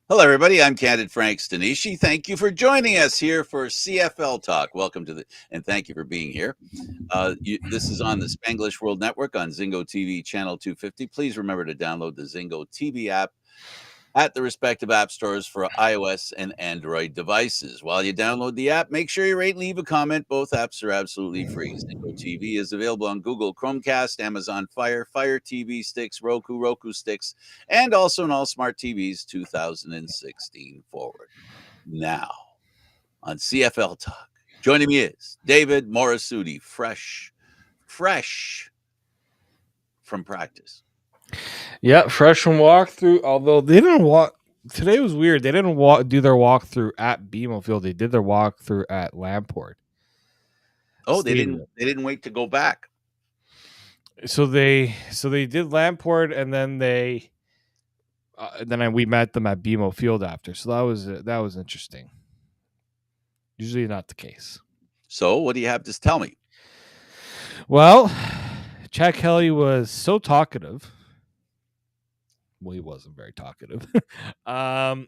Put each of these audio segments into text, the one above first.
Hello, everybody. I'm Candid Frank Stanisci. Thank you for joining us here for CFL Talk. Welcome to and thank you for being here. This is on the Spanglish World Network on Zingo TV channel 250. Please remember to download the Zingo TV app at the respective app stores for iOS and Android devices. While you download the app, make sure you rate and leave a comment. Both apps are absolutely free. Zingo TV is available on Google Chromecast, Amazon Fire, Fire TV sticks, Roku sticks, and also on all smart TVs 2016 forward. Now, on CFL Talk, joining me is David Morassutti, fresh from practice. Yeah, fresh from walkthrough. Although they didn't walk today was weird. They didn't do their walkthrough at BMO Field. They did their walkthrough at Lamport. Oh, Stadium. they didn't wait to go back. So they did Lamport, and then we met them at BMO Field after. So that was interesting. Usually not the case. So what do you have to tell me? Well, Chad Kelly was so talkative. Well, he wasn't very talkative. I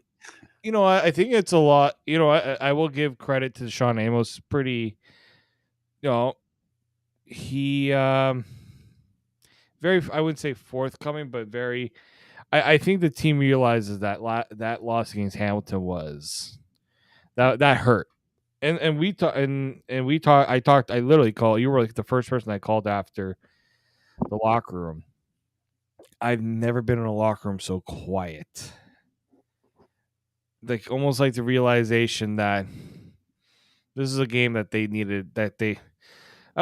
think it's a lot. I will give credit to Sean Amos. Pretty, he very, I wouldn't say forthcoming, but very. I think the team realizes that that loss against Hamilton was that hurt, and we talked. I literally called. You were like the first person I called after the locker room. I've never been in a locker room so quiet. Like almost like the realization that this is a game that they needed. I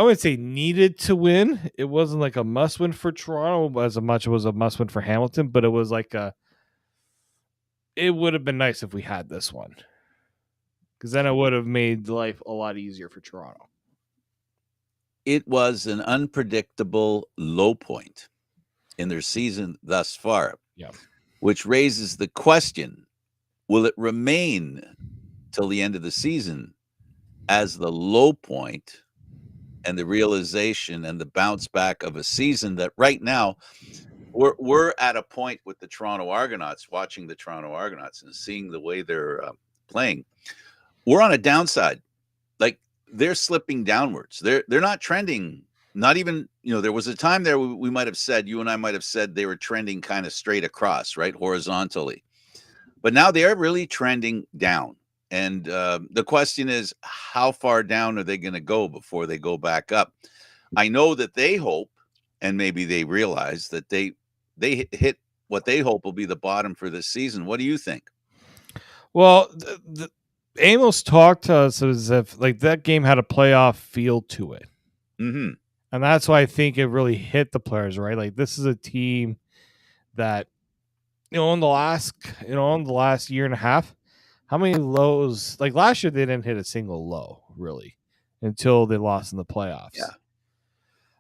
wouldn't say needed to win. It wasn't like a must win for Toronto as much as it was a must win for Hamilton, but it was like it would have been nice if we had this one, because then it would have made life a lot easier for Toronto. It was an unpredictable low point in their season thus far. Yeah. Which raises the question, will it remain till the end of the season as the low point and the realization and the bounce back of a season that right now we're at a point with the Toronto Argonauts, watching the Toronto Argonauts and seeing the way they're playing. We're on a downside. Like, they're slipping downwards. They're not trending. Not even, there was a time there we might have said, you and I might have said they were trending kind of straight across, right, horizontally. But now they are really trending down. And the question is, how far down are they going to go before they go back up? I know that they hope, and maybe they realize that they hit what they hope will be the bottom for this season. What do you think? Well, Amos talked to us as if like that game had a playoff feel to it. Mm-hmm. And that's why I think it really hit the players, right? Like, this is a team that, in the last year and a half, how many lows? Like last year, they didn't hit a single low really until they lost in the playoffs. Yeah.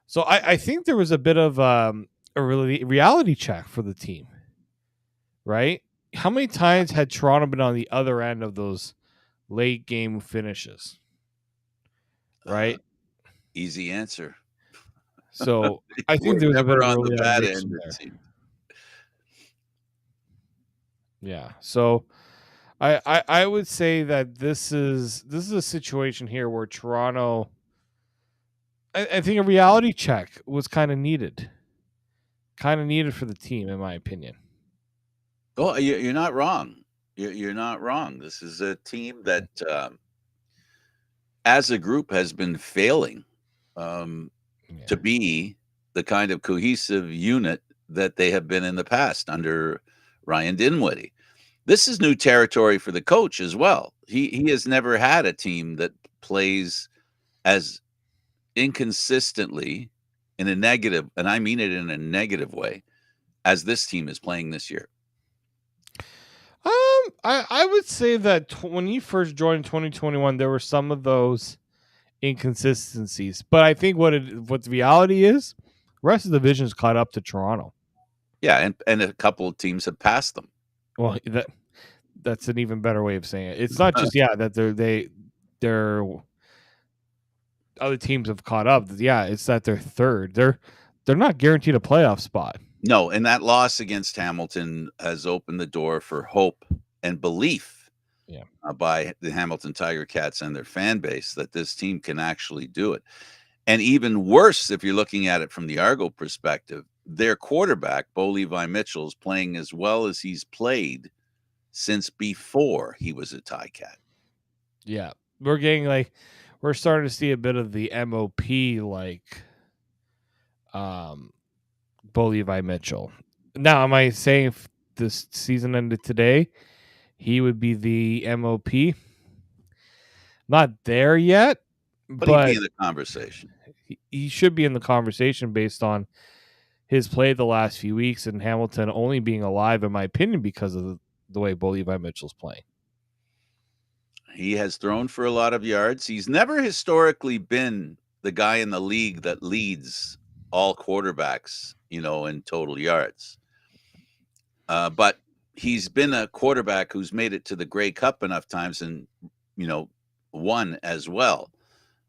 So I think there was a bit of a reality check for the team, right? How many times had Toronto been on the other end of those late game finishes? Right? Easy answer. So I think there was a bit of the bad end. Yeah. So I would say that this is a situation here where Toronto, I think a reality check was kind of needed for the team, in my opinion. Oh, you're not wrong. You're not wrong. This is a team that, as a group, has been failing to be the kind of cohesive unit that they have been in the past under Ryan Dinwiddie. This is new territory for the coach as well. He has never had a team that plays as inconsistently in a negative, and I mean it in a negative way, as this team is playing this year. I would say that when he first joined 2021, there were some of those inconsistencies, but I think what the reality is, the rest of the division is caught up to Toronto. Yeah, and a couple of teams have passed them. Well, that's an even better way of saying it. It's not just that they're other teams have caught up. Yeah, it's that they're third. They're not guaranteed a playoff spot. No, and that loss against Hamilton has opened the door for hope and belief Yeah. by the Hamilton Tiger Cats and their fan base that this team can actually do it. And even worse, if you're looking at it from the Argo perspective, their quarterback, Bo Levi Mitchell, is playing as well as he's played since before he was a Cat. Yeah. We're starting to see a bit of the MOP Bo Levi Mitchell. Now, am I saying if this season ended today, he would be the MOP? Not there yet, But he'd be but in the conversation. he should be in the conversation based on his play the last few weeks and Hamilton only being alive, in my opinion, because of the way Bo Levi Mitchell's playing. He has thrown for a lot of yards. He's never historically been the guy in the league that leads all quarterbacks, in total yards. But he's been a quarterback who's made it to the Grey Cup enough times and, won as well,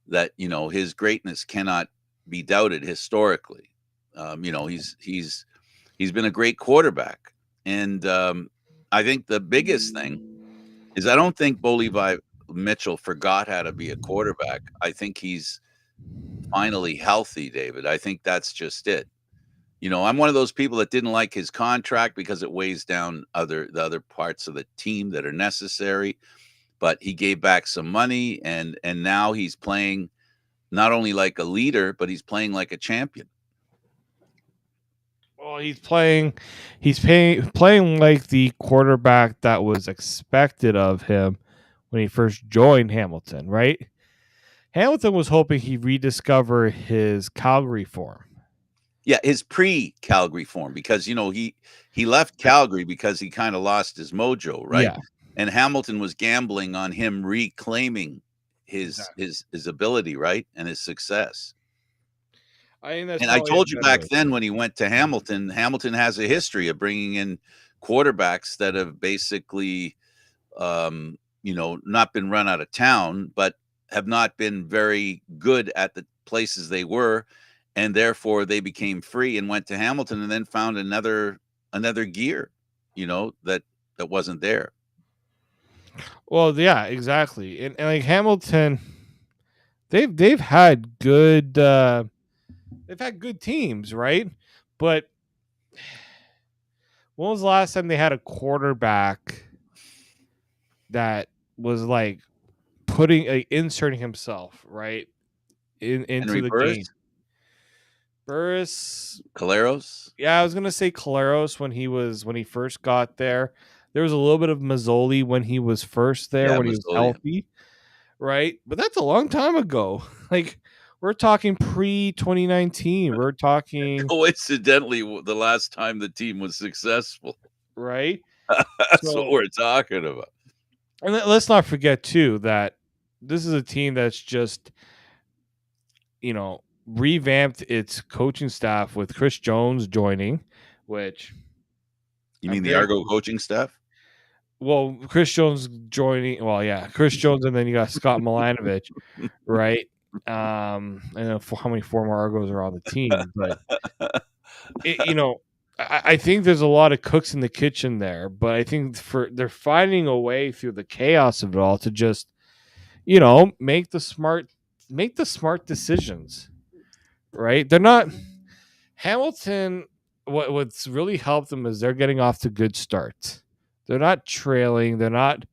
that, his greatness cannot be doubted historically. He's been a great quarterback. And I think the biggest thing is I don't think Bo Levi Mitchell forgot how to be a quarterback. I think he's finally healthy, David. I think that's just it. I'm one of those people that didn't like his contract because it weighs down the other parts of the team that are necessary. But he gave back some money, and now he's playing not only like a leader, but he's playing like a champion. Well, playing like the quarterback that was expected of him when he first joined Hamilton, right? Hamilton was hoping he'd rediscover his Calgary form. Yeah, his pre-Calgary form, because he left Calgary because he kind of lost his mojo, right? Yeah. And Hamilton was gambling on him reclaiming his ability, right, and his success. I think that's And I probably a told you better back way. then when he went to Hamilton, Hamilton has a history of bringing in quarterbacks that have basically, not been run out of town, but have not been very good at the places they were, and therefore they became free and went to Hamilton and then found another gear, that wasn't there. Well, yeah, exactly. And like Hamilton, they've had good teams, right? But when was the last time they had a quarterback that was like inserting himself right into Henry the Burris, game? Burris, Caleros, yeah, I was gonna say Caleros when he first got there. There was a little bit of Mazzoli when he was first there, yeah, when he was Mazzoli. healthy, right? But that's a long time ago. Like we're talking pre 2019. We're talking Coincidentally, the last time the team was successful. right. That's what So, we're talking about. and let's not forget too that this is a team that's just revamped its coaching staff with Chris Jones joining, which You I'm mean the very Argo coaching staff? well. Chris Jones joining. Well, yeah, Chris Jones, and then you got Scott Milanovich, right? I don't know how many former Argos are on the team, but I think there's a lot of cooks in the kitchen there. But I think they're finding a way through the chaos of it all to just make the smart decisions. Right? They're not Hamilton. What's really helped them is they're getting off to good starts. They're not trailing. They're not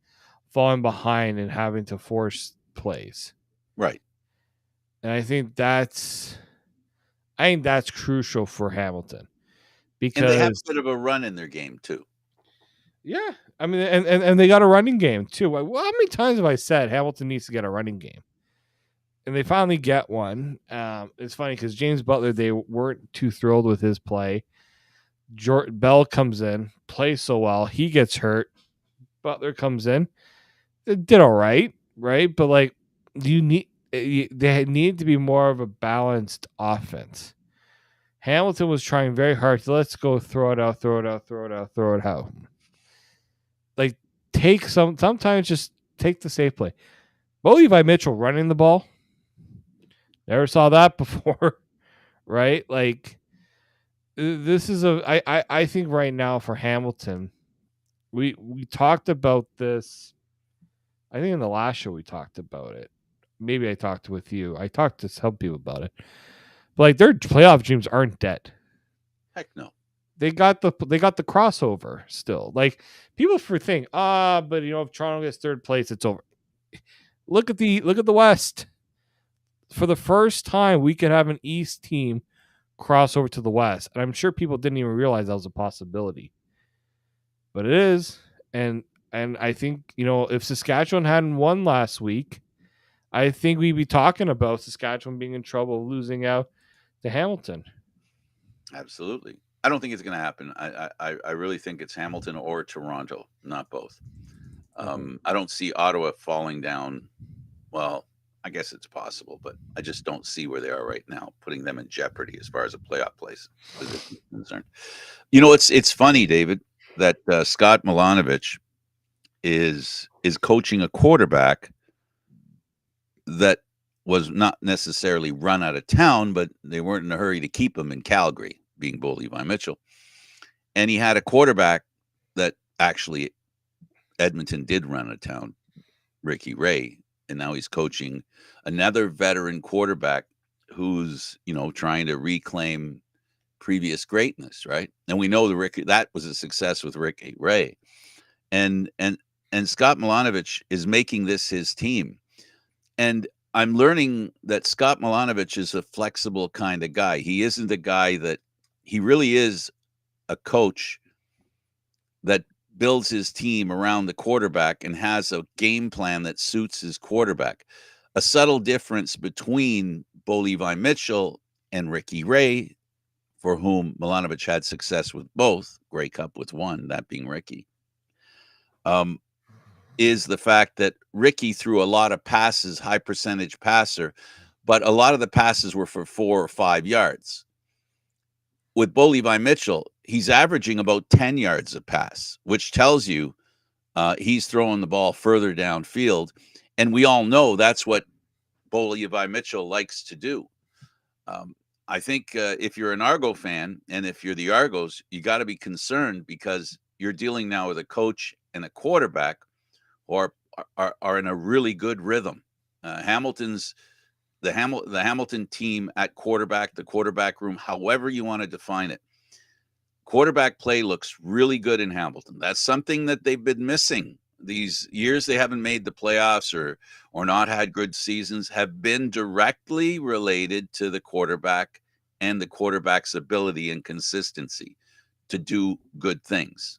falling behind and having to force plays. Right. And I think that's crucial for Hamilton And they have because a bit of a run in their game too. yeah, I mean, and they got a running game too. Well, how many times have I said Hamilton needs to get a running game? And they finally get one. It's funny because James Butler, they weren't too thrilled with his play. Bell comes in, plays so well, he gets hurt. Butler comes in, it did all right, right? But like, they need to be more of a balanced offense. Hamilton was trying very hard to let's go throw it out, throw it out, throw it out, throw it out. Like, sometimes just take the safe play. Bo Levi Mitchell running the ball. Never saw that before, right? Like, this is I think right now for Hamilton, we talked about this. I think in the last show we talked about it. Maybe I talked with you. I talked to some people about it. But like their playoff dreams aren't dead. Heck no. They got the crossover still. Like people for think, but if Toronto gets third place, it's over. Look at the West. For the first time, we could have an East team cross over to the West, and I'm sure people didn't even realize that was a possibility, but it is. And I think if Saskatchewan hadn't won last week, I think we'd be talking about Saskatchewan being in trouble, losing out to Hamilton. Absolutely. I don't think it's going to happen. I really think it's Hamilton or Toronto, not both. I don't see Ottawa falling down. Well, I guess it's possible, but I just don't see where they are right now, putting them in jeopardy as far as a playoff place is concerned. It's funny, David, that Scott Milanovic is coaching a quarterback that was not necessarily run out of town, but they weren't in a hurry to keep him in Calgary, being Bo Levi Mitchell. And he had a quarterback that actually Edmonton did run out of town, Ricky Ray. And now he's coaching another veteran quarterback who's, trying to reclaim previous greatness, right? And we know that was a success with Ricky Ray. And Scott Milanovic is making this his team. And I'm learning that Scott Milanovic is a flexible kind of guy. He isn't a guy that he really is a coach that builds his team around the quarterback and has a game plan that suits his quarterback. A subtle difference between Bo Levi Mitchell and Ricky Ray, for whom Milanovic had success with both, Grey Cup with one, that being Ricky, is the fact that Ricky threw a lot of passes, high percentage passer, but a lot of the passes were for 4 or 5 yards. With Bo Levi Mitchell, he's averaging about 10 yards a pass, which tells you he's throwing the ball further downfield. And we all know that's what Bo Levi Mitchell likes to do. I think if you're an Argo fan and if you're the Argos, you got to be concerned because you're dealing now with a coach and a quarterback who are in a really good rhythm. The Hamilton team at quarterback, the quarterback room, however you want to define it. Quarterback play looks really good in Hamilton. That's something that they've been missing. These years they haven't made the playoffs or not had good seasons have been directly related to the quarterback and the quarterback's ability and consistency to do good things.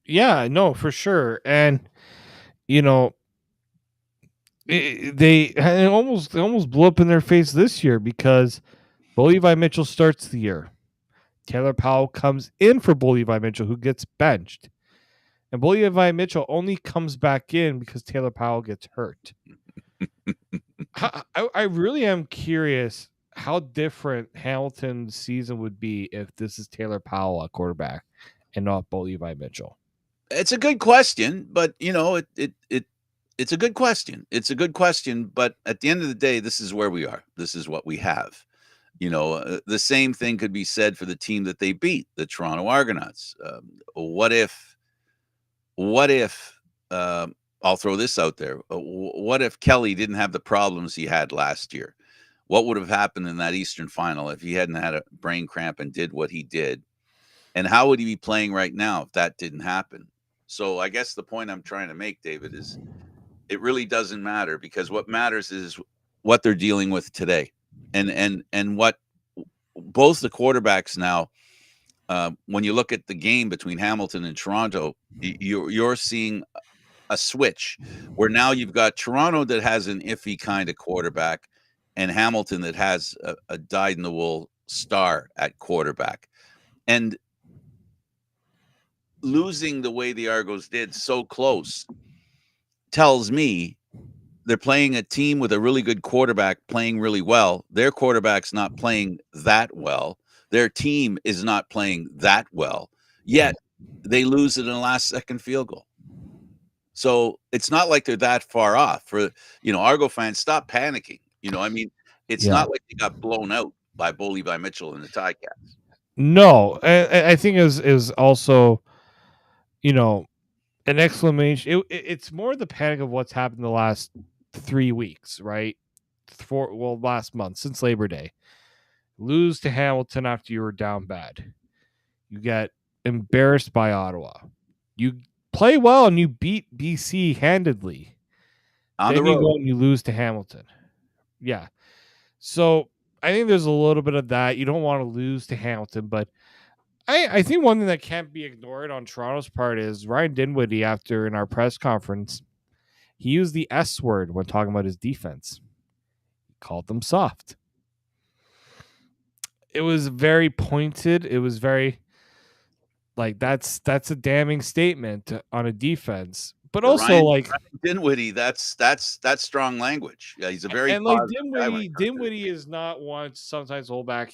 Yeah, no, for sure. And they almost blew up in their face this year because Bo Levi Mitchell starts the year. Taylor Powell comes in for Bo Levi Mitchell, who gets benched. And Bo Levi Mitchell only comes back in because Taylor Powell gets hurt. I really am curious how different Hamilton's season would be if this is Taylor Powell at quarterback and not Bo Levi Mitchell. It's a good question, but it's a good question. It's a good question, but at the end of the day, this is where we are. This is what we have. The same thing could be said for the team that they beat, the Toronto Argonauts. What if? I'll throw this out there. What if Kelly didn't have the problems he had last year? What would have happened in that Eastern final if he hadn't had a brain cramp and did what he did? And how would he be playing right now if that didn't happen? So I guess the point I'm trying to make, David, is it really doesn't matter because what matters is what they're dealing with today. And what both the quarterbacks now, when you look at the game between Hamilton and Toronto, you're seeing a switch where now you've got Toronto that has an iffy kind of quarterback and Hamilton that has a dyed-in-the-wool star at quarterback. And losing the way the Argos did so close tells me they're playing a team with a really good quarterback playing really well. Their quarterback's not playing that well. Their team is not playing that well. Yet they lose it in a last-second field goal. So it's not like they're that far off. For Argo fans, stop panicking. It's not like they got blown out by Bo Levi Mitchell and the Ticats. No, I think is also you know, an exclamation. It's more the panic of what's happened the last 3 weeks, right? Last month since Labor Day. Lose to Hamilton after you were down bad. You get embarrassed by Ottawa. You play well and you beat BC handedly. On the Then you road. go and you lose to Hamilton. Yeah. So I think there's a little bit of that. You don't want to lose to Hamilton, but I think one thing that can't be ignored on Toronto's part is Ryan Dinwiddie, after in our press conference, he used the S word when talking about his defense. He called them soft. It was very pointed. It was very like that's a damning statement on a defense. But For also Ryan like Dinwiddie, that's strong language. Yeah, he's a very and like positive guy when it comes to Dinwiddie is not one to sometimes hold back.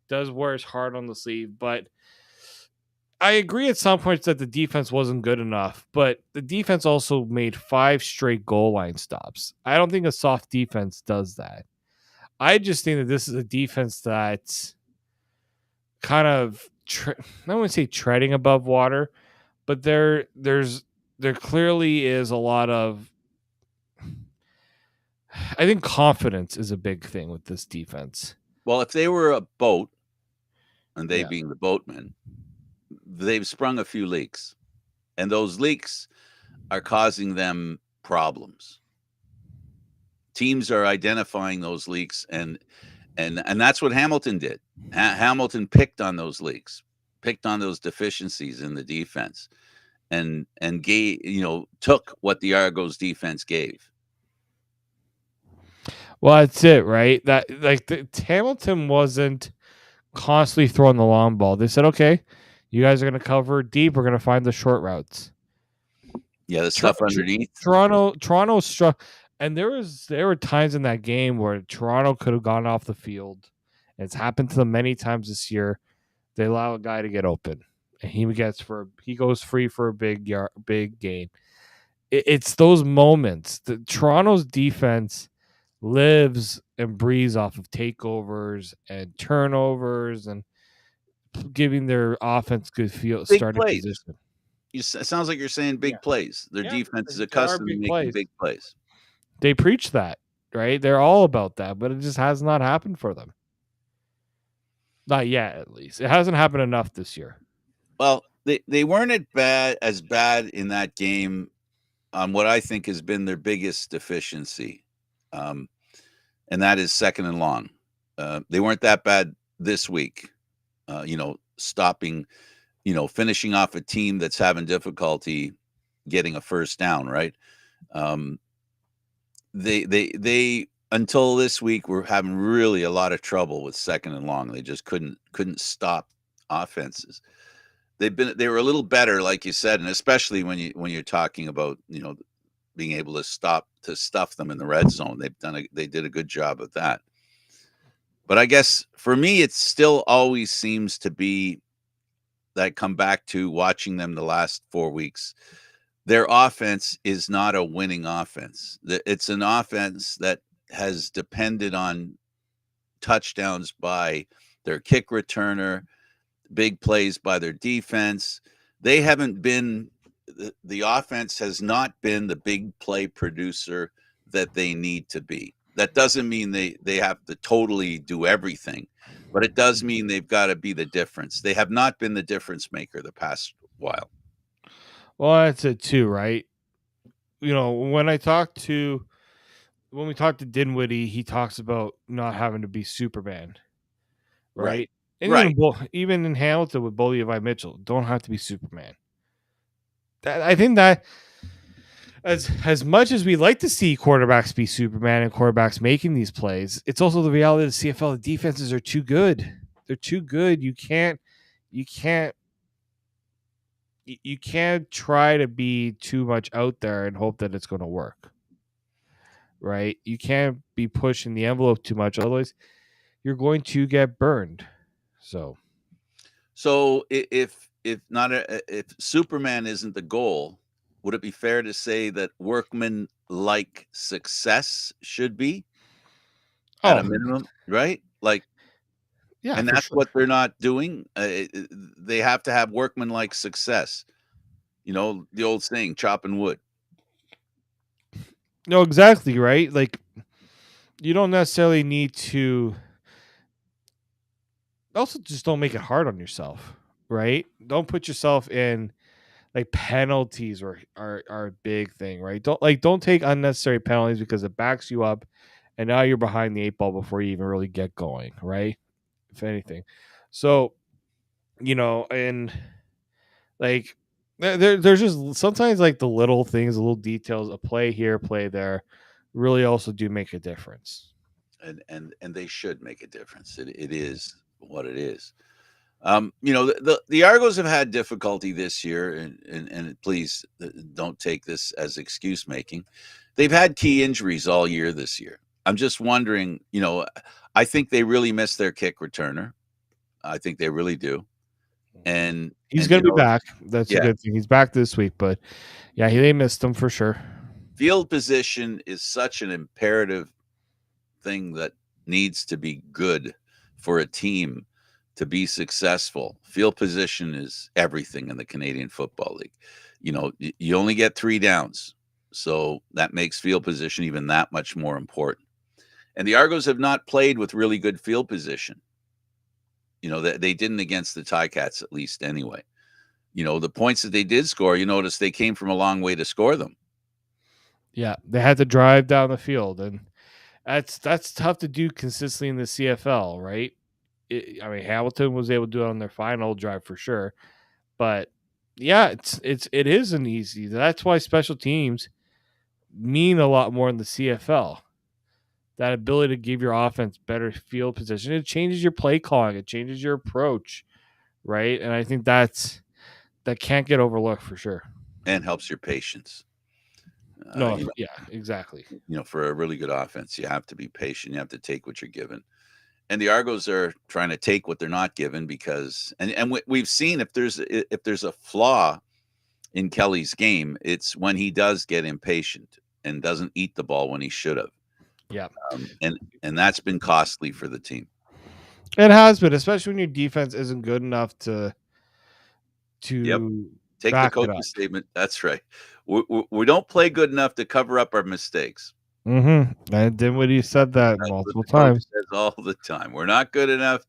Does wear his heart on the sleeve, but I agree at some points that the defense wasn't good enough, but the defense also made 5 straight goal line stops. I don't think a soft defense does that. I just think that this is a defense that's kind of I wouldn't say treading above water, but there clearly is a lot of I think confidence is a big thing with this defense. well, if they were a boat, and they Yeah. being the boatmen, they've sprung a few leaks, and those leaks are causing them problems. Teams are identifying those leaks, and that's what Hamilton did. Hamilton picked on those leaks, picked on those deficiencies in the defense, and gave took what the Argos defense gave. Well, that's it, right? That like Hamilton wasn't constantly throwing the long ball. They said, "Okay, you guys are going to cover deep. We're going to find the short routes." Yeah, the stuff underneath. Toronto struck, and there were times in that game where Toronto could have gone off the field. It's happened to them many times this year. They allow a guy to get open, and he goes free for a big gain. It's those moments. The Toronto's defense lives and breathes off of takeovers and turnovers and giving their offense good field Big starting plays. position. It sounds like you're saying big Yeah. plays. Their Yeah, defense is there are accustomed to big making plays. big plays. They preach that, right? They're all about that, but it just has not happened for them. Not yet, at least. It hasn't happened enough this year. Well, they weren't as bad in that game on what I think has been their biggest deficiency, um, and that is second and long. They weren't that bad this week. Stopping, finishing off a team that's having difficulty getting a first down. Right? Um, they until this week were having really a lot of trouble with second and long. They just couldn't stop offenses. They were a little better, like you said, and especially when you're talking about being able to stuff them in the red zone. They did a good job of that. But I guess for me, it still always seems to be that come back to watching them the last 4 weeks. Their offense is not a winning offense. It's an offense that has depended on touchdowns by their kick returner, big plays by their defense. They haven't been the offense has not been the big play producer that they need to be. That doesn't mean they have to totally do everything, but it does mean they've got to be the difference. They have not been the difference maker the past while. Well, that's it too, right? When we talk to Dinwiddie, he talks about not having to be Superman, Right. right? And Right. even in Hamilton with Bolivia Mitchell, don't have to be Superman. I think that as much as we like to see quarterbacks be Superman and quarterbacks making these plays, it's also the reality of the CFL. The defenses are too good. They're too good. You can't try to be too much out there and hope that it's going to work. Right? You can't be pushing the envelope too much, otherwise you're going to get burned. So if Superman isn't the goal, would it be fair to say that workman like success should be at a minimum, right? Like, yeah, and for that's sure. what they're not doing. They have to have workman like success. You know, the old saying, chopping wood. No, exactly, right? Like you don't necessarily need to also just don't make it hard on yourself, right? Don't put yourself in like penalties are a big thing, right? Don't take unnecessary penalties because it backs you up and now you're behind the eight ball before you even really get going, right? If anything. So, and like there's just sometimes like the little things, the little details, a play here, play there, really also do make a difference. And they should make a difference. It is what it is. You know, the Argos have had difficulty this year, and please don't take this as excuse making. They've had key injuries all year this year. I'm just wondering, you know, I think they really miss their kick returner. I think they really do. He's And gonna you be know, back. That's a yeah, good thing. He's back this week, but yeah, they missed him for sure. field position is such an imperative thing that needs to be good for a team to be successful. Field position is everything in the Canadian Football League. You know, you only get 3 downs. So that makes field position even that much more important. And the Argos have not played with really good field position. You know, they didn't against the Ticats, at least anyway. You know, the points that they did score, you notice they came from a long way to score them. Yeah, they had to drive down the field, and that's tough to do consistently in the CFL, right? I mean, Hamilton was able to do it on their final drive for sure, but yeah, it isn't easy. That's why special teams mean a lot more in the CFL. That ability to give your offense better field position, it changes your play calling, it changes your approach, right? And I think that can't get overlooked for sure. And helps your patience. No, You yeah, exactly. know, for a really good offense, you have to be patient. You have to take what you're given. And the Argos are trying to take what they're not given because, and we've seen if there's a flaw in Kelly's game, it's when he does get impatient and doesn't eat the ball when he should have. Yeah, And that's been costly for the team. it has been, especially when your defense isn't good enough Yep. to Take the back it up. coach's statement. That's right. We don't play good enough to cover up our mistakes. Mm-hmm. And Dinwiddie said that That's what multiple the coach times. says all the time. We're not good enough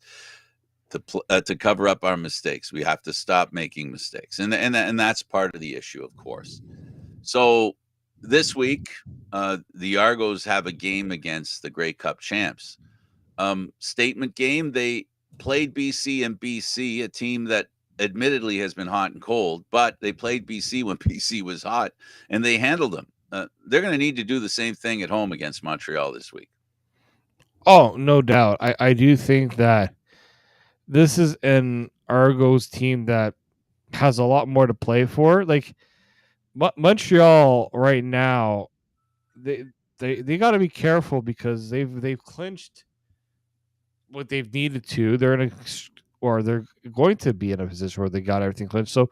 to cover up our mistakes. We have to stop making mistakes, and that's part of the issue, of course. So this week, the Argos have a game against the Grey Cup champs. Statement game. They played BC and BC, a team that admittedly has been hot and cold, but they played BC when BC was hot, and they handled them. They're going to need to do the same thing at home against Montreal this week. Oh, no doubt. I do think that this is an Argos team that has a lot more to play for. Like Montreal right now, they they got to be careful because they've clinched what they've needed to. They're going to be in a position where they got everything clinched. So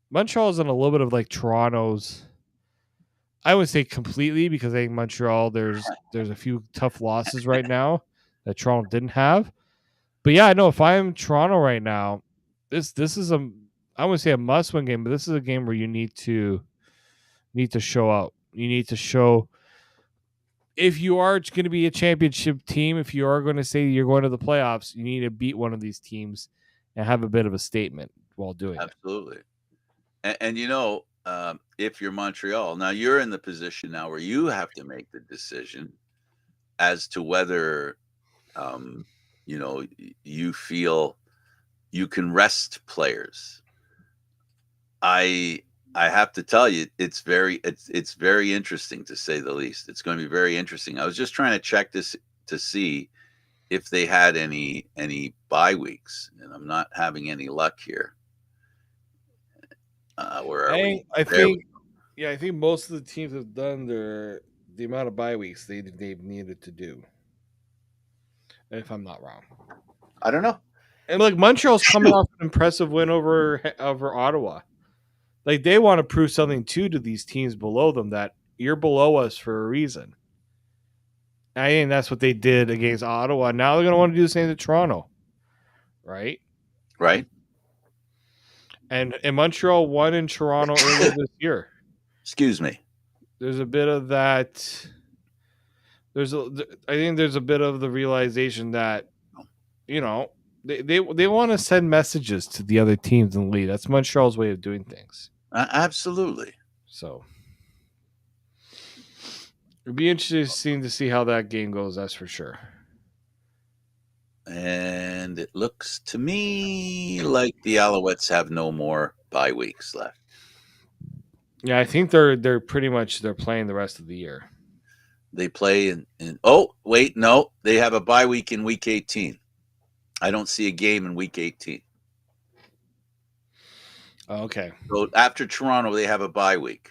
Montreal is in a little bit of like Toronto's. I would say completely because I think Montreal there's a few tough losses right now that Toronto didn't have. But yeah, I know if I'm Toronto right now, this is I wouldn't say a must win game, but this is a game where you need to show up. You need to show if you are going to be a championship team, if you are going to say you're going to the playoffs, you need to beat one of these teams and have a bit of a statement while doing it. Absolutely. And you know, if you're Montreal, now you're in the position now where you have to make the decision as to whether, um, you know, you feel you can rest players. I I have to tell you, it's very interesting to say the least. It's going to be very interesting. I was just trying to check this to see if they had any bye weeks, and I'm not having any luck here. Where are we? I There we think yeah, I think most of the teams have done the amount of bye weeks they've needed to do, if I'm not wrong. I don't know. And like Montreal's coming off an impressive win over Ottawa. Like they want to prove something too to these teams below them that you're below us for a reason. I think that's what they did against Ottawa. Now they're going to want to do the same to Toronto, right? Right? And Montreal won in Toronto earlier this year. Excuse me. There's a bit of that. I think there's a bit of the realization that you know they want to send messages to the other teams in the league. That's Montreal's way of doing things. Absolutely. So it'd be interesting to see how that game goes. That's for sure. And it looks to me like the Alouettes have no more bye weeks left. Yeah, I think they're pretty much they're playing the rest of the year. They play in oh, wait, no. They have a bye week in week 18. I don't see a game in week 18. Okay. So after Toronto, they have a bye week.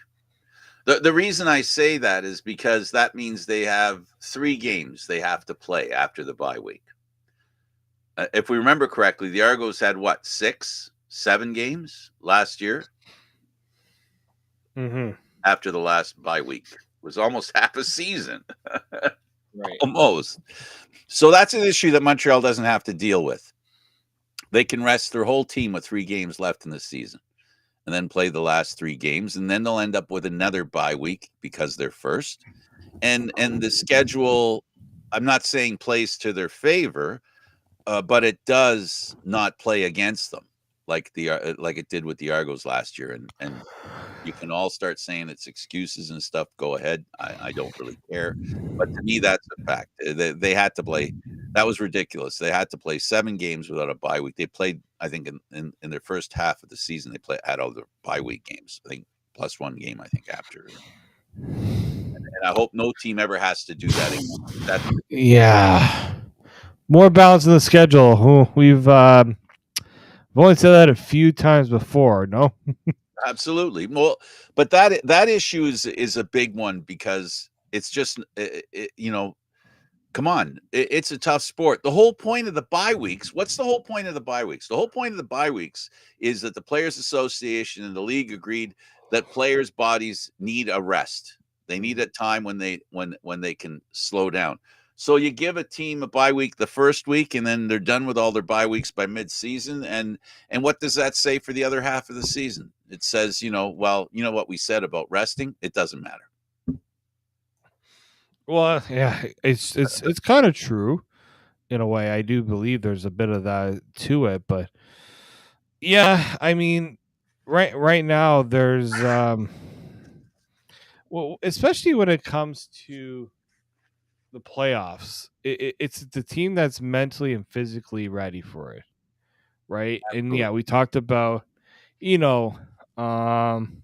The reason I say that is because that means they have 3 games they have to play after the bye week. If we remember correctly, the Argos had what, 6, 7 games last year Mm-hmm. after the last bye week. It was almost half a season. Right. Almost. So that's an issue that Montreal doesn't have to deal with. They can rest their whole team with 3 games left in the season and then play the last 3 games, and then they'll end up with another bye week because they're first. And the schedule, I'm not saying plays to their favor, but it does not play against them like it did with the Argos last year. And you can all start saying it's excuses and stuff. Go ahead. I don't really care. But to me, that's a fact. They had to play. That was ridiculous. They had to play 7 games without a bye week. They played, I think, in their first half of the season, they had all their bye week games. I think plus 1 game, I think, after. And I hope no team ever has to do that again. That's Yeah. More balance in the schedule. We've only said that a few times before. No. absolutely. Well, but that issue is a big one because it's just come on, it's a tough sport. The whole point of the bye weeks, what's the whole point of the bye weeks? The whole point of the bye weeks is that the Players Association and the league agreed that players' bodies need a rest. They need a time when they can slow down. So you give a team a bye week the first week, and then they're done with all their bye weeks by mid-season. And what does that say for the other half of the season? It says, well, you know what we said about resting? It doesn't matter. Well, yeah, it's kind of true in a way. I do believe there's a bit of that to it, but yeah, I mean, right now there's well, especially when it comes to the playoffs, it's the team that's mentally and physically ready for it, right? And yeah, we talked about, you know, um,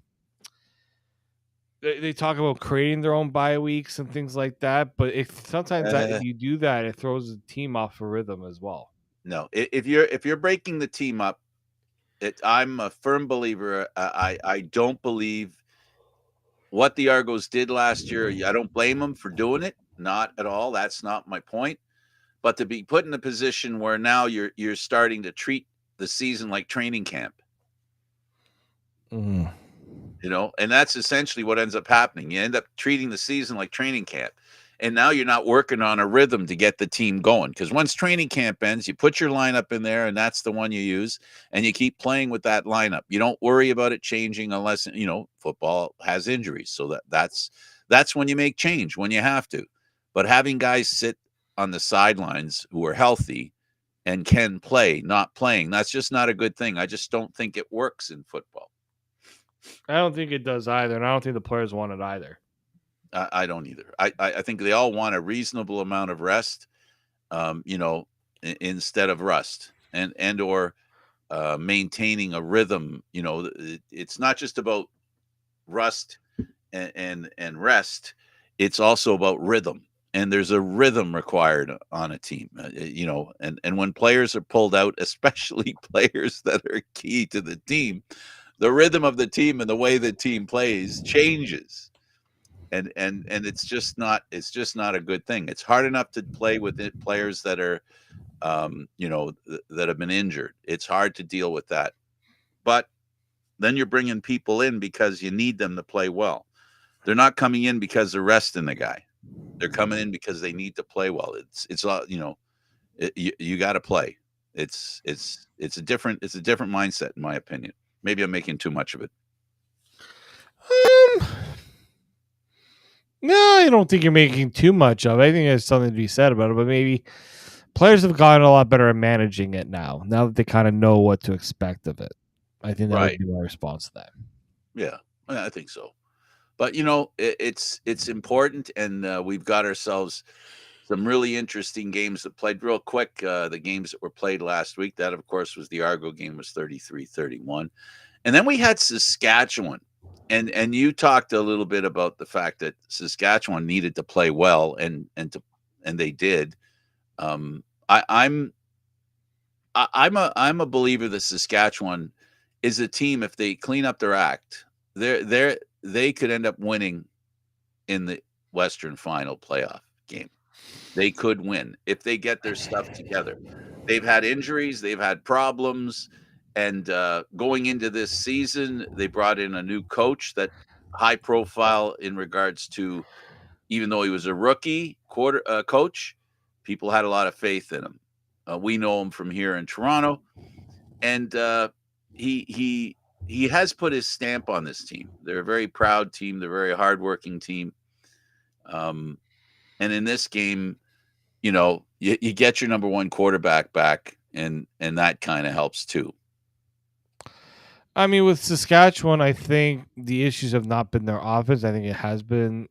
they talk about creating their own bye weeks and things like that. But sometimes if you do that, it throws the team off a rhythm as well. No, if you're breaking the team up, I'm a firm believer. I don't believe what the Argos did last year. I don't blame them for doing it. Not at all. That's not my point. But to be put in a position where now you're starting to treat the season like training camp, Mm. and that's essentially what ends up happening. You end up treating the season like training camp. And now you're not working on a rhythm to get the team going. Because once training camp ends, you put your lineup in there, and that's the one you use, and you keep playing with that lineup. You don't worry about it changing unless football has injuries. So that's when you make change, when you have to. But having guys sit on the sidelines who are healthy and can play, not playing, that's just not a good thing. I just don't think it works in football. I don't think it does either, and I don't think the players want it either. I don't either. I think they all want a reasonable amount of rest, instead of rust and or maintaining a rhythm. It's not just about rust and rest. It's also about rhythm. And there's a rhythm required on a team, and when players are pulled out, especially players that are key to the team, the rhythm of the team and the way the team plays changes. And it's just not a good thing. It's hard enough to play with players that are that have been injured. It's hard to deal with that. But then you're bringing people in because you need them to play well. They're not coming in because they're resting the guy. They're coming in because they need to play well. It's you got to play. It's a different mindset, in my opinion. Maybe I'm making too much of it. Um, no, I don't think you're making too much of it. I think there's something to be said about it, but maybe players have gotten a lot better at managing it now. Now that they kind of know what to expect of it, I think that would Right. be my response to that. Yeah, I think so. But it's important, and we've got ourselves some really interesting games that played real quick. The games that were played last week. That, of course, was the Argo game was 33-31. And then we had Saskatchewan. And you talked a little bit about the fact that Saskatchewan needed to play well, and they did. Um, I, I'm I'm a believer that Saskatchewan is a team. If they clean up their act, they could end up winning in the Western Final playoff game. They could win if they get their stuff together. They've had injuries, they've had problems, and going into this season, they brought in a new coach that high profile in regards to, even though he was a rookie coach, people had a lot of faith in him. We know him from here in Toronto, and he has put his stamp on this team. They're a very proud team. They're a very hardworking team. Um, and in this game, you get your number one quarterback back, and that kind of helps too. I mean, with Saskatchewan, I think the issues have not been their offense. I think it has been,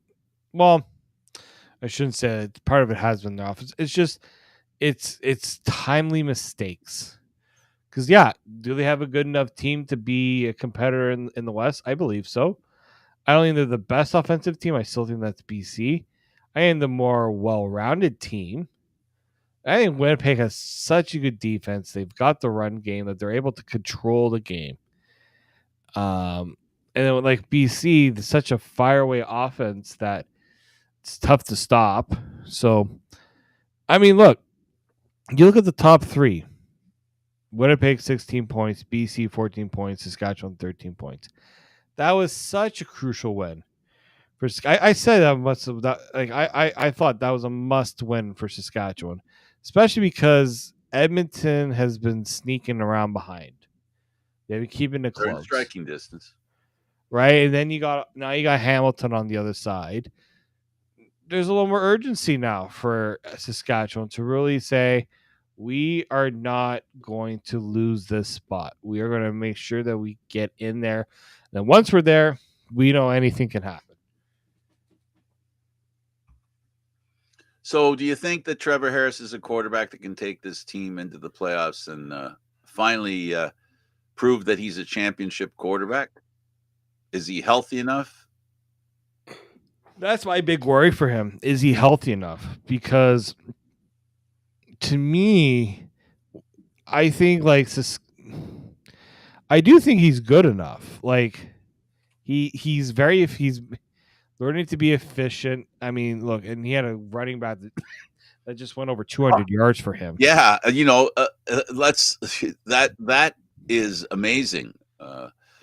well, I shouldn't say it. Part of it has been their offense. It's just it's timely mistakes. Because yeah, do they have a good enough team to be a competitor in the West? I believe so. I don't think they're the best offensive team. I still think that's BC. I am the more well-rounded team. I think Winnipeg has such a good defense. They've got the run game that they're able to control the game. And then with like BC, such a fireaway offense that it's tough to stop. So, I mean, look, you look at the top three: Winnipeg 16 points, BC 14 points, Saskatchewan 13 points. That was such a crucial win. I said that must have that like I thought that was a must win for Saskatchewan, especially because Edmonton has been sneaking around behind. They've been keeping it They're in close, striking distance. right? And then you got Hamilton on the other side. There's a little more urgency now for Saskatchewan to really say we are not going to lose this spot. We are going to make sure that we get in there. And then once we're there, we know anything can happen. So, do you think that Trevor Harris is a quarterback that can take this team into the playoffs and finally prove that he's a championship quarterback? Is he healthy enough? That's my big worry for him. Is he healthy enough? Because to me, I think I do think he's good enough. Like he's learning to be efficient. I mean, look, and he had a running back that just went over 200 yards for him. Yeah, let's that is amazing.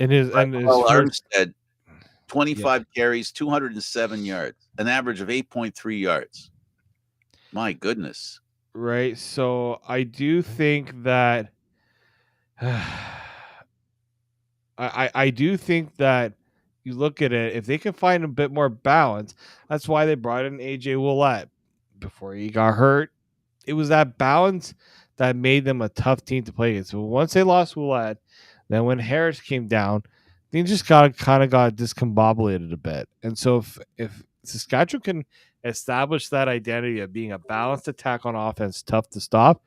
And his Well, first, Armstead, yeah, 25 carries, 207 yards, an average of 8.3 yards. My goodness. right. So I do think that I do think that you look at it, if they can find a bit more balance, that's why they brought in AJ Willett before he got hurt. It was that balance that made them a tough team to play against. So once they lost Willett, then when Harris came down, they just got discombobulated a bit. And so if Saskatchewan can establish that identity of being a balanced attack on offense, tough to stop,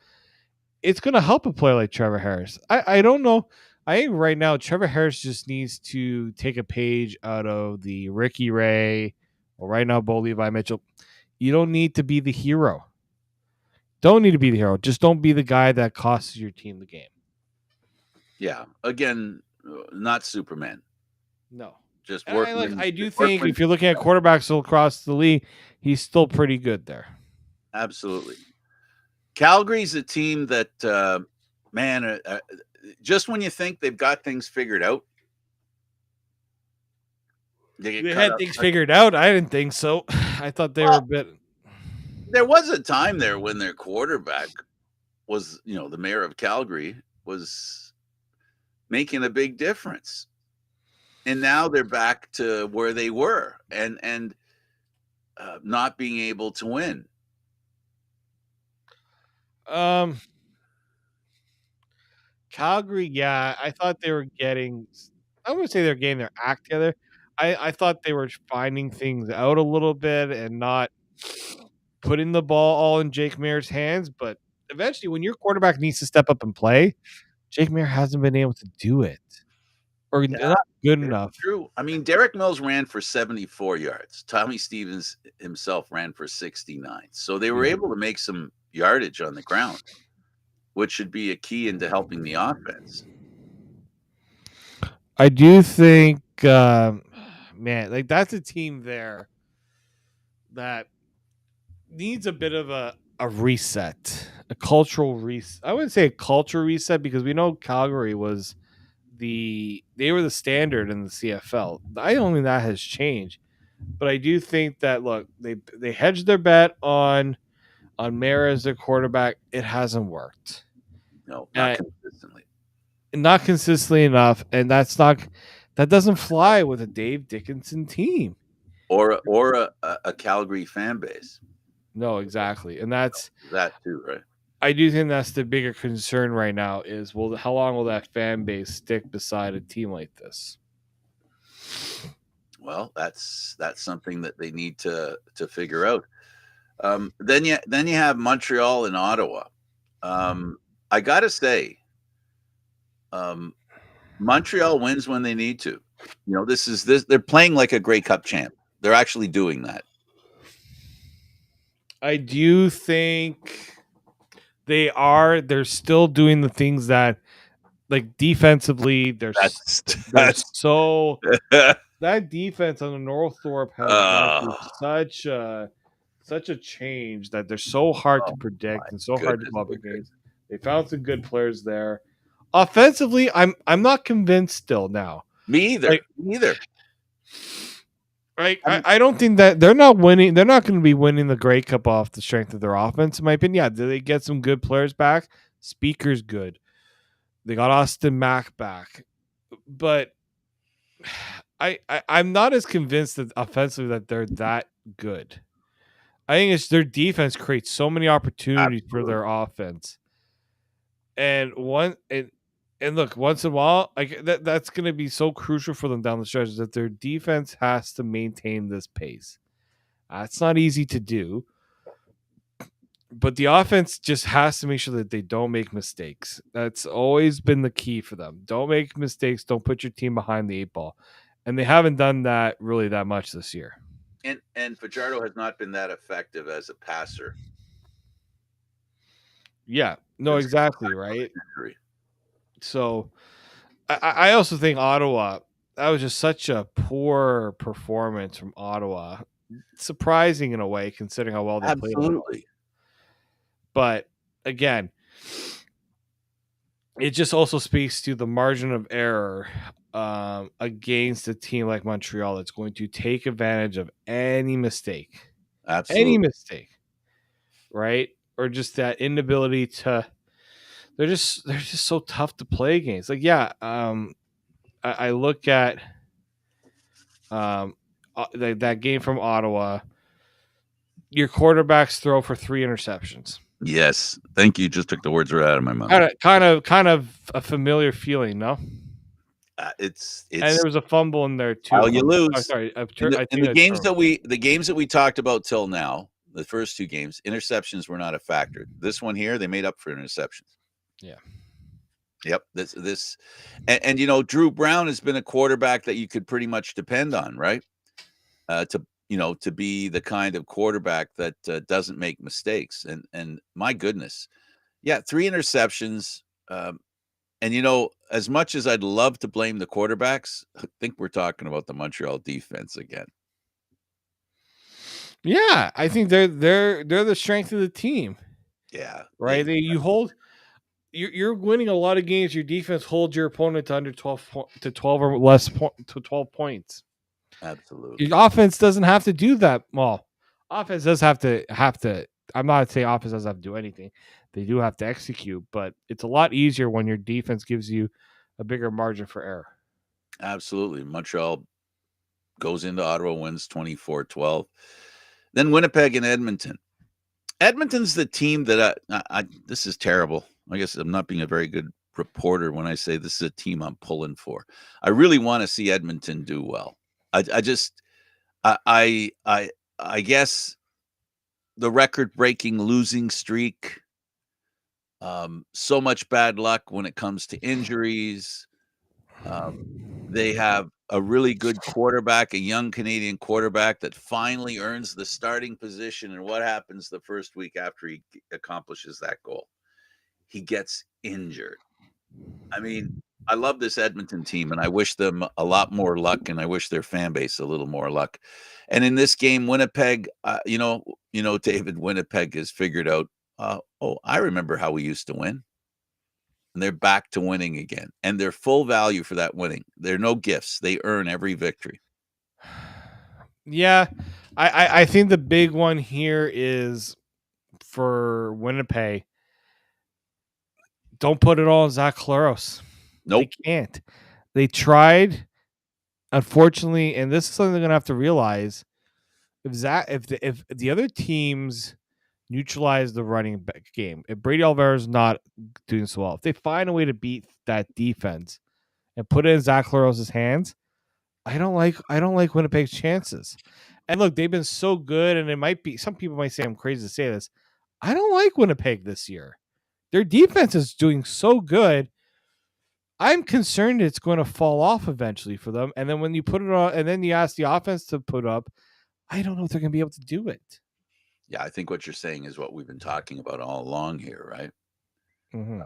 it's going to help a player like Trevor Harris. I don't know. I think right now Trevor Harris just needs to take a page out of the Ricky Ray or right now Bo Levi Mitchell. You don't need to be the hero. Don't need to be the hero. Just don't be the guy that costs your team the game. Yeah. Again, not Superman. No. Just And workman. I do think if you're looking at quarterbacks across the league, he's still pretty good there. Absolutely. Calgary's a team that, man, just when you think they've got things figured out, They had things figured out. I didn't think so. I thought they were a bit. There was a time there when their quarterback was, the mayor of Calgary was making a big difference. And now they're back to where they were, and not being able to win. Um, Calgary, yeah, I thought they were getting. I wouldn't say they're getting their act together. I thought they were finding things out a little bit and not putting the ball all in Jake Maier's hands. But eventually, when your quarterback needs to step up and play, Jake Maier hasn't been able to do it, or Yeah, not good it's enough. true. I mean, Derek Mills ran for 74 yards. Tommy Stevens himself ran for 69. So they were Yeah. able to make some yardage on the ground, which should be a key into helping the offense. I do think, man, like that's a team there that needs a bit of a reset, a cultural reset. I wouldn't say a cultural reset because we know Calgary was they were the standard in the CFL. I don't think that has changed, but I do think that look they hedged their bet on Mara as their quarterback. It hasn't worked. No, not Uh, consistently. Not consistently enough, and that doesn't fly with a Dave Dickinson team. Or a Calgary fan base. No, exactly, and that's That too, right? I do think that's the bigger concern right now is how long will that fan base stick beside a team like this? Well, that's something that they need to figure out. Then you have Montreal and Ottawa. I gotta say, Montreal wins when they need to. This. They're playing like a Grey Cup champ. They're actually doing that. I do think they're still doing the things that like defensively they're so that defense on the Norththorpe has gone through such a change that they're so hard to predict and so hard to goodness, go up they're good. against. They found some good players there. Offensively, I'm not convinced still now. Me either. Like- Me either. Right, I don't think that they're not winning. They're not going to be winning the Grey Cup off the strength of their offense. In my opinion, yeah. Do they get some good players back? Speaker's good. They got Austin Mack back, but I'm not as convinced that offensively that they're that good. I think it's their defense creates so many opportunities for their offense, and look, once in a while, like that's going to be so crucial for them down the stretch that their defense has to maintain this pace. It's not easy to do, but the offense just has to make sure that they don't make mistakes. That's always been the key for them. Don't make mistakes. Don't put your team behind the eight ball, and they haven't done that really that much this year. And Fajardo has not been that effective as a passer. Yeah, no, exactly right. Injury. So I also think Ottawa, that was just such a poor performance from Ottawa. Surprising in a way, considering how well they played. Absolutely. But again, it just also speaks to the margin of error against a team like Montreal that's going to take advantage of any mistake. Absolutely. Any mistake. Right? Or just that inability to they're just so tough to play against. Like, yeah, I look at that game from Ottawa. Your quarterbacks throw for 3 interceptions. Yes, thank you. Just took the words right out of my mouth. Kind of a familiar feeling, no? It's And there was a fumble in there too. how you lose. Oh, sorry, In the games that we talked about till now, the first 2 games, interceptions were not a factor. This one here, they made up for interceptions. Yeah. Yep. And Drew Brown has been a quarterback that you could pretty much depend on, right? To be the kind of quarterback that doesn't make mistakes. And my goodness, yeah, 3 interceptions. And as much as I'd love to blame the quarterbacks, I think we're talking about the Montreal defense again. Yeah, I think they're the strength of the team. Yeah, right. You're winning a lot of games. Your defense holds your opponent to under 12 or less to 12 points. Absolutely. Your offense doesn't have to do that. Well, offense does have to. I'm not saying offense doesn't have to do anything. They do have to execute, but it's a lot easier when your defense gives you a bigger margin for error. Absolutely. Montreal goes into Ottawa, wins 24-12. Then Winnipeg and Edmonton. Edmonton's the team that this is terrible. I guess I'm not being a very good reporter when I say this is a team I'm pulling for. I really want to see Edmonton do well. I just I guess the record-breaking losing streak, so much bad luck when it comes to injuries. They have a really good quarterback, a young Canadian quarterback that finally earns the starting position. And what happens the first week after he accomplishes that goal? He gets injured. I mean, I love this Edmonton team, and I wish them a lot more luck, and I wish their fan base a little more luck. And in this game, Winnipeg, David, Winnipeg has figured out. I remember how we used to win, and they're back to winning again, and they're full value for that winning. They're no gifts; they earn every victory. Yeah, I think the big one here is for Winnipeg. Don't put it all on Zach Claros. They Nope. can't. They tried, unfortunately, and this is something they're gonna have to realize. If the other teams neutralize the running back game, if Brady Alvarez is not doing so well, if they find a way to beat that defense and put it in Zach Claros' hands, I don't like Winnipeg's chances. And look, they've been so good, and it might be some people might say I'm crazy to say this. I don't like Winnipeg this year. Their defense is doing so good. I'm concerned it's going to fall off eventually for them. And then when you put it on, and then you ask the offense to put up, I don't know if they're going to be able to do it. Yeah, I think what you're saying is what we've been talking about all along here, right? Mm-hmm.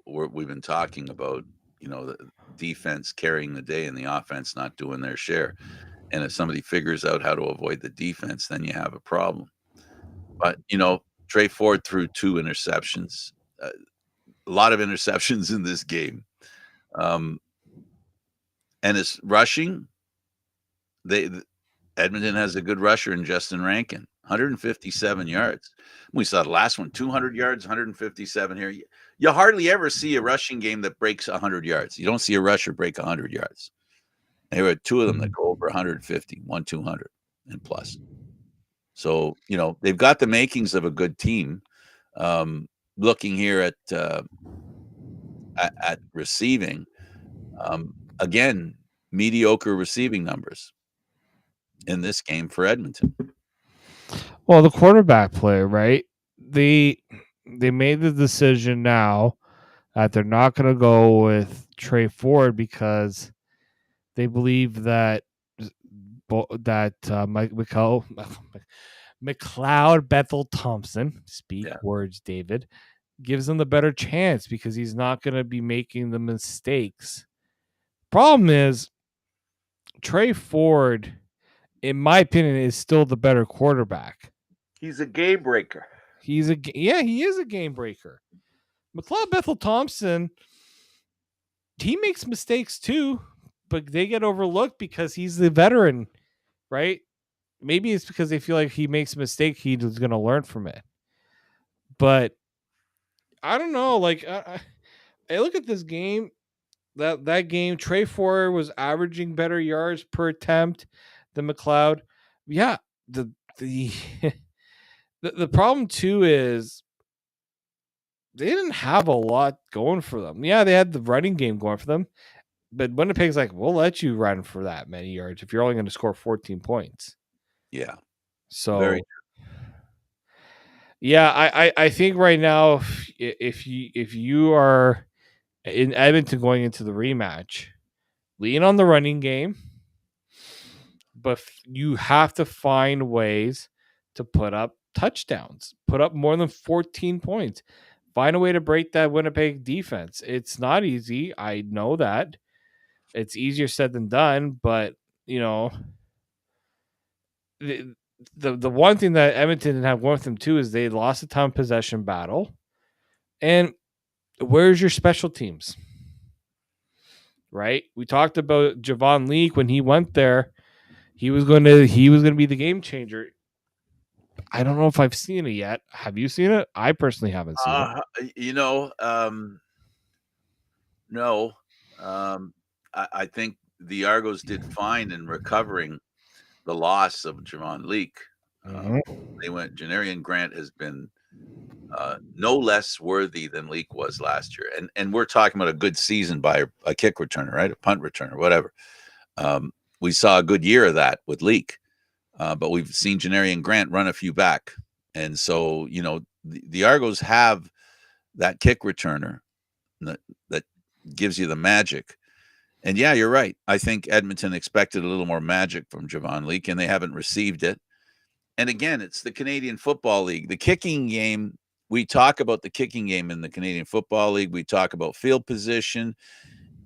We've been talking about the defense carrying the day and the offense not doing their share. And if somebody figures out how to avoid the defense, then you have a problem. But Trey Ford threw 2 interceptions. A lot of interceptions in this game. And his rushing, Edmonton has a good rusher in Justin Rankin, 157 yards. We saw the last one, 200 yards, 157 here. You hardly ever see a rushing game that breaks 100 yards. You don't see a rusher break 100 yards. There were 2 of them that go over 150, 200 and plus. So, they've got the makings of a good team. Looking here at receiving, again, mediocre receiving numbers in this game for Edmonton. Well, the quarterback play, right? They made the decision now that they're not going to go with Trey Ford because they believe that Mike McLeod Bethel Thompson, speak words, David, gives them the better chance because he's not going to be making the mistakes. Problem is, Trey Ford, in my opinion, is still the better quarterback. He's a game breaker. He is a game breaker. McLeod Bethel Thompson, he makes mistakes too, but they get overlooked because he's the veteran, right? Maybe it's because they feel like he makes a mistake, he's going to learn from it. But I don't know. Like, I look at this game. That game, Trey Ford was averaging better yards per attempt than McLeod. Yeah, the the problem too is they didn't have a lot going for them. Yeah, they had the running game going for them, but Winnipeg's like, we'll let you run for that many yards if you're only going to score 14 points. Yeah. So, very yeah, I think right now, if you are in Edmonton going into the rematch, lean on the running game, but you have to find ways to put up touchdowns, put up more than 14 points. Find a way to break that Winnipeg defense. It's not easy. I know that. It's easier said than done, but the one thing that Edmonton didn't have going with them too is they lost a time possession battle. And where's your special teams? Right? We talked about Javon Leake when he went there. He was going to be the game changer. I don't know if I've seen it yet. Have you seen it? I personally haven't seen it. No, I think the Argos did fine in recovering the loss of Javon Leake. Mhm. They went. Janarian Grant has been no less worthy than Leake was last year, and we're talking about a good season by a kick returner, right? A punt returner, whatever. Um, we saw a good year of that with Leake, but we've seen Janarian Grant run a few back, and so the Argos have that kick returner that gives you the magic. And yeah, you're right. I think Edmonton expected a little more magic from Javon Leake, and they haven't received it. And again, it's the Canadian Football League. The kicking game, we talk about the kicking game in the Canadian Football League. We talk about field position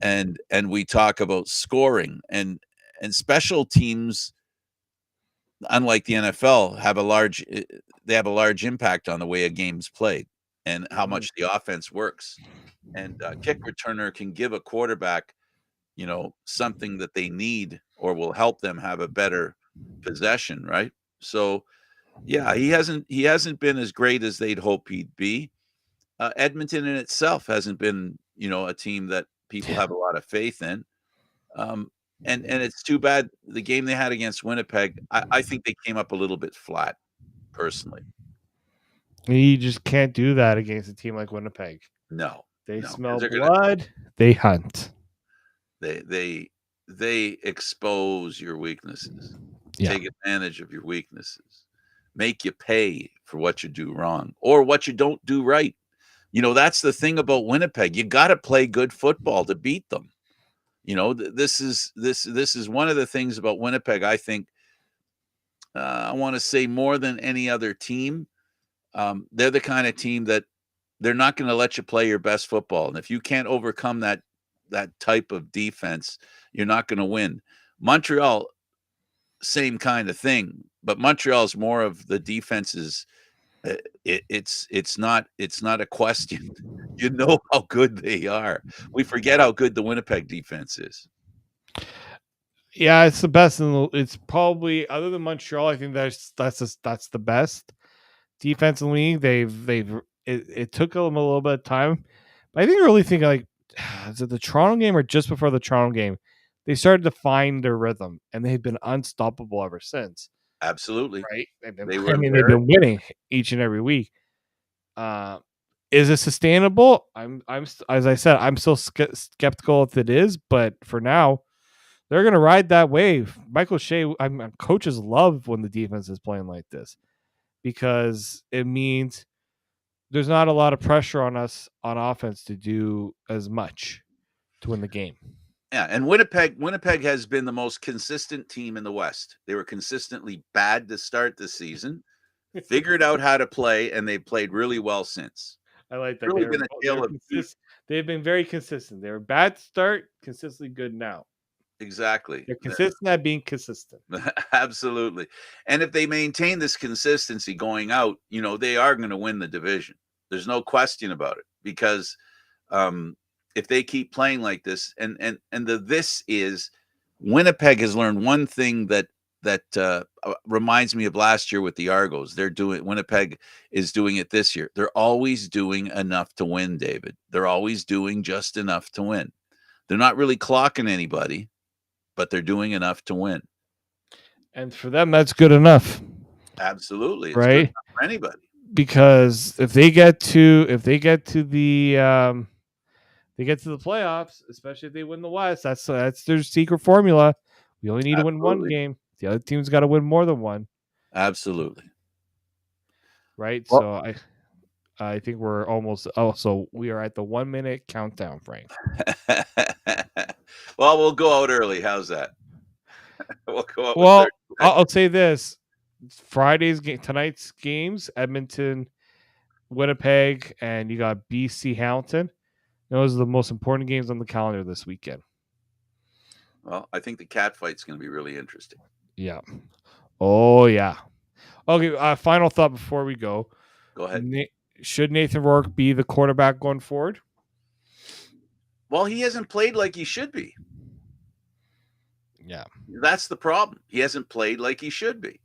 and we talk about scoring and special teams, unlike the NFL, they have a large impact on the way a game's played and how much the offense works. And kick returner can give a quarterback, something that they need or will help them have a better possession, right? So, yeah, he hasn't been as great as they'd hope he'd be. Edmonton in itself hasn't been, a team that people have a lot of faith in. Um, and it's too bad the game they had against Winnipeg. I think they came up a little bit flat, personally. You just can't do that against a team like Winnipeg. No, They no, because smell they're gonna blood, they hunt. they expose your weaknesses, Yeah. take advantage of your weaknesses, make you pay for what you do wrong or what you don't do right. That's the thing about Winnipeg. You got to play good football to beat them. This is one of the things about Winnipeg. I think I want to say more than any other team. They're the kind of team that they're not going to let you play your best football, and if you can't overcome that type of defense, you're not going to win. Montreal, same kind of thing, but Montreal's more of the defenses. It's not a question. You know how good they are. We forget how good the Winnipeg defense is. Yeah, it's the best it's probably other than Montreal, I think that's the best defense in the league. It took them a little bit of time. But I think really think like is it the Toronto game or just before the Toronto game? They started to find their rhythm and they've been unstoppable ever since. Absolutely. Right? They I were mean, they've very been winning each and every week. Is it sustainable? As I said, I'm still skeptical if it is, but for now, they're going to ride that wave. Michael Shea, coaches love when the defense is playing like this because it means there's not a lot of pressure on us on offense to do as much to win the game. Yeah, and Winnipeg has been the most consistent team in the West. They were consistently bad to start the season, figured out how to play, and they've played really well since. I like It's that really been a tale of two. they've been very consistent. They were bad start, consistently good now. Exactly. They're consistent at being consistent. Absolutely. And if they maintain this consistency going out, they are going to win the division. There's no question about it because if they keep playing like this, this is Winnipeg has learned one thing that reminds me of last year with the Argos. Winnipeg is doing it this year. They're always doing enough to win, David. They're always doing just enough to win. They're not really clocking anybody, but they're doing enough to win. And for them, that's good enough. Absolutely. It's good right? enough for anybody. Because if they get to the playoffs, especially if they win the West, that's their secret formula. We only need to win one Absolutely. game. The other team's got to win more than one, Absolutely. right? Well- So I think we're almost. Oh, so we are at the 1 minute countdown, Frank. Well, we'll go out early. How's that? We'll go out with Well, 30 I'll say this: tonight's games, Edmonton, Winnipeg, and you got BC Hamilton. Those are the most important games on the calendar this weekend. Well, I think the cat fight's going to be really interesting. Yeah. Oh yeah. Okay. Final thought before we go. Go ahead. Should Nathan Rourke be the quarterback going forward? Well, he hasn't played like he should be. Yeah. That's the problem. He hasn't played like he should be.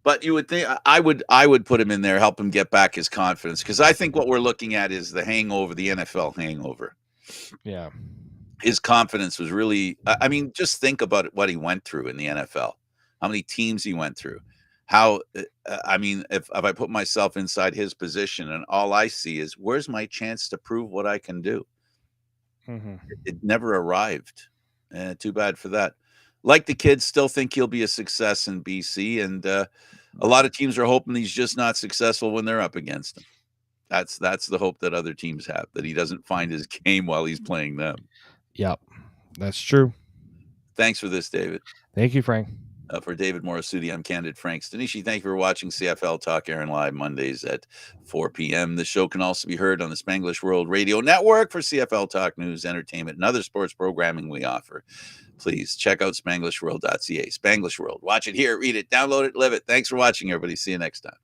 But you would think I would put him in there, help him get back his confidence, because I think what we're looking at is the hangover, the NFL hangover. Yeah. His confidence was really, I mean, just think about what he went through in the NFL, how many teams he went through. How, I mean, if I put myself inside his position and all I see is where's my chance to prove what I can do? Hmm. It never arrived. Too bad for that. Like the kid, still think he'll be a success in BC, and a lot of teams are hoping he's just not successful when they're up against him. That's the hope that other teams have, that he doesn't find his game while he's playing them. Yep. That's true. Thanks for this, David. Thank you, Frank. For David Morassutti, I'm Candid Frank Stanisci. Thank you for watching CFL Talk Aaron Live Mondays at 4 p.m. The show can also be heard on the Spanglish World Radio Network for CFL Talk news, entertainment, and other sports programming we offer. Please check out SpanglishWorld.ca. Spanglish World. Watch it here, read it, download it, live it. Thanks for watching, everybody. See you next time.